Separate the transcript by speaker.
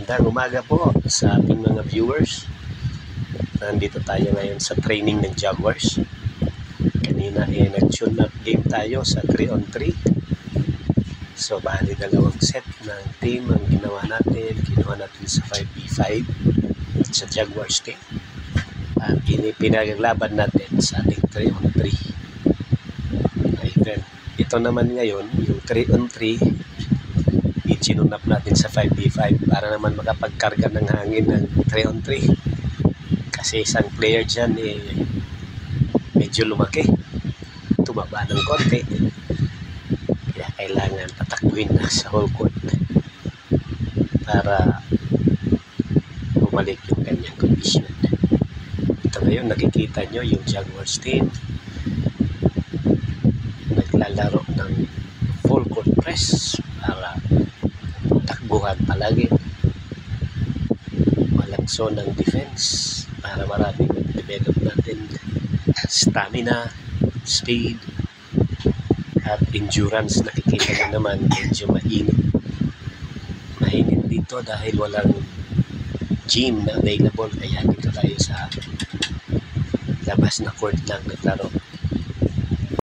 Speaker 1: Magandang umaga po sa ating mga viewers. Nandito tayo ngayon sa training ng Jaguars. Kanina nag-tune up game tayo sa 3-on-3. So bali dalawang set ng team ang ginawa natin. Ginawa natin sa 5v5 sa Jaguars team. At pinaglaban natin sa ating 3-on-3 na event. Ito naman ngayon, yung 3-on-3, sinunap natin sa 5v5 para naman makapagkarga ng hangin ng 3-on-3 kasi isang player dyan medyo lumaki, tumaba ng konti, kaya kailangan patakbuhin na sa whole court para bumalik yung kanyang condition. Ito ngayon nakikita nyo yung Jaguars team naglalaro ng full court press para takbuhan palagi, walang zone ng defense para marami mag-develop natin stamina, speed at endurance. Nakikita nyo naman medyo mainit dito dahil walang gym na available, kaya dito tayo sa labas na court lang naglaro.